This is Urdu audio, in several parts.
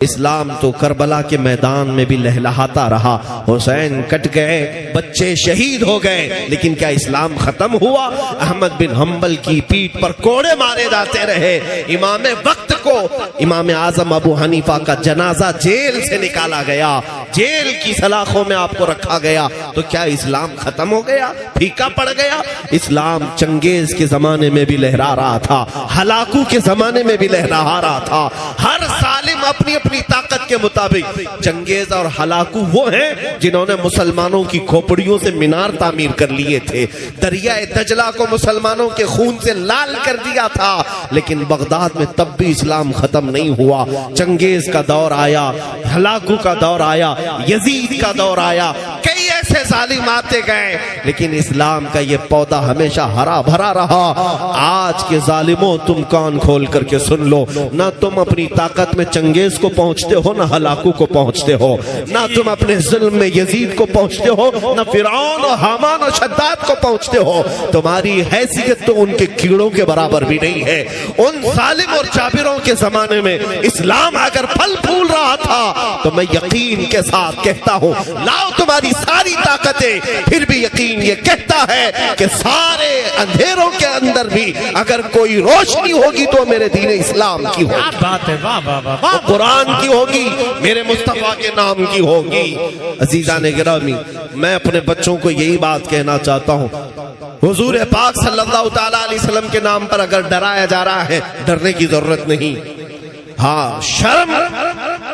اسلام تو کربلا کے میدان میں بھی لہلہاتا رہا، حسین کٹ گئے، بچے شہید ہو گئے، لیکن کیا اسلام ختم ہوا؟ احمد بن حنبل کی پیٹھ پر کوڑے مارے جاتے رہے، امام وقت کو امام اعظم ابو حنیفہ کا جنازہ جیل سے نکالا گیا، جیل کی سلاخوں میں آپ کو رکھا گیا، تو کیا اسلام ختم ہو گیا، پھیکا پڑ گیا؟ اسلام چنگیز کے زمانے میں بھی لہرا رہا تھا، ہلاکو کے زمانے میں بھی لہرا رہا تھا، ہر ظالم اپنی اپنی طاقت کے مطابق۔ چنگیز اور ہلاکو وہ ہیں جنہوں نے مسلمانوں کی کھوپڑیوں سے مینار تعمیر کر لیے تھے، دریائے دجلہ کو مسلمانوں کے خون سے لال کر دیا تھا، لیکن بغداد میں تب بھی اسلام ختم نہیں ہوا۔ چنگیز کا دور آیا، ہلاکو کا دور آیا، یزید کا دور آیا، کئی ایسے ظالم آتے گئے، لیکن اسلام کا یہ پودا ہمیشہ ہرا بھرا رہا۔ آج کے ظالموں، تم کان کھول کر کے سن لو، نہ تم اپنی طاقت میں چنگیز کو پہنچتے ہو، نہ ہلاکو کو پہنچتے ہو، نہ تم اپنے ظلم میں یزید کو پہنچتے ہو، نہ فرعون اور حامان اور شداد کو پہنچتے ہو۔ تمہاری حیثیت تو ان کے کیڑوں کے برابر بھی نہیں ہے۔ ان ظالم اور جابروں کے زمانے میں اسلام اگر پھل پھول رہا تھا تو میں یقین کے ساتھ کہتا ہوں، لاؤ تمہاری ساری طاقتیں، پھر بھی یقین یہ کہتا ہے کہ سارے اندھیروں کے اندر بھی اگر کوئی روشنی ہوگی تو میرے دین اسلام کی ہوگی، قرآن کی ہوگی، میرے مصطفیٰ کے نام کی ہوگی۔ عزیزان گرامی، میں اپنے بچوں کو یہی بات کہنا چاہتا ہوں، حضور پاک صلی اللہ تعالیٰ علیہ وسلم کے نام پر اگر ڈرایا جا رہا ہے، ڈرنے کی ضرورت نہیں۔ ہاں، شرم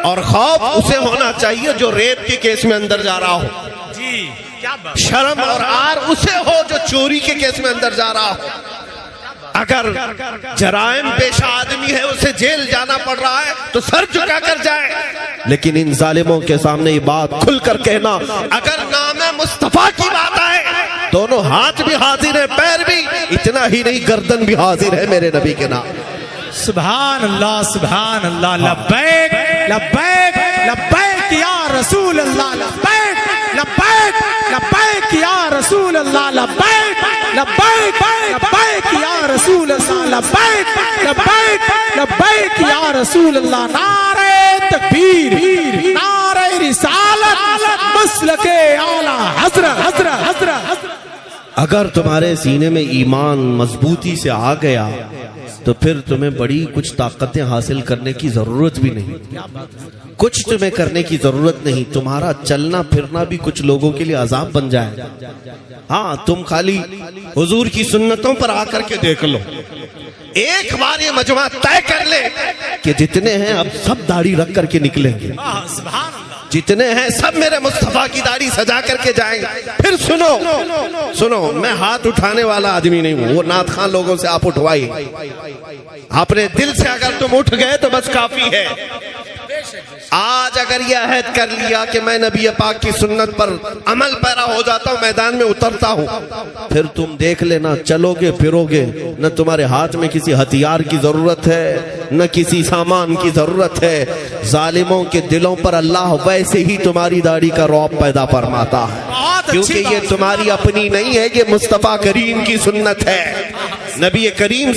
اور خوف اسے ہونا چاہیے جو ریپ کے کیس میں اندر جا رہا ہو، شرم اور آر اسے ہو جو چوری کے کیس میں اندر جا رہا ہو۔ اگر جرائم پیشہ آدمی ہے، اسے جیل جانا پڑ رہا ہے تو سر جھکا کر جائے، لیکن ان ظالموں کے سامنے یہ بات کھل کر کہنا، اگر نام مصطفیٰ کی بات آئے، دونوں ہاتھ بھی حاضر ہے، پیر بھی، اتنا ہی نہیں گردن بھی حاضر ہے میرے نبی کے نام۔ سبحان اللہ، سبحان اللہ، لبیک لبیک لبیک یا رسول اللہ، لبیک لبیک لبیک یا رسول اللہ، لبیک لبیک لبیک یا رسول اللہ، لبیک لبیک لبیک یا رسول اللہ۔ نعرہ تکبیر، نعرہ رسالت، مسلک اعلی حضرت حضرت حضرت۔ اگر تمہارے سینے میں ایمان مضبوطی سے آ گیا تو پھر تمہیں بڑی کچھ طاقتیں حاصل کرنے کی ضرورت بھی نہیں، کچھ تمہیں کرنے کی ضرورت نہیں۔ تمہارا چلنا پھرنا بھی کچھ لوگوں کے لیے عذاب بن جائے۔ ہاں، تم خالی حضور کی سنتوں پر آ کر کے دیکھ لو، ایک بار یہ مجمع طے کر لے کہ جتنے ہیں اب سب داڑھی رکھ کر کے نکلیں گے، جتنے ہیں سب میرے مصطفیٰ کی داڑھی سجا کر کے جائیں گے۔ پھر سنو، میں ہاتھ اٹھانے والا آدمی نہیں ہوں، وہ نعت خان لوگوں سے آپ اٹھوائی، اپنے دل سے اگر تم اٹھ گئے تو بس کافی ہے۔ آج اگر یہ عہد کر لیا کہ میں نبی پاک کی سنت پر عمل پیرا ہو جاتا ہوں، میدان میں اترتا ہوں، پھر تم دیکھ لینا، چلو گے پھرو گے، نہ تمہارے ہاتھ میں کسی ہتھیار کی ضرورت ہے، نہ کسی سامان کی ضرورت ہے۔ ظالموں کے دلوں پر اللہ ویسے ہی تمہاری داڑھی کا رعب پیدا فرماتا ہے، کیونکہ یہ تمہاری اپنی نہیں ہے، یہ مصطفیٰ کریم کی سنت ہے۔ نبی کریم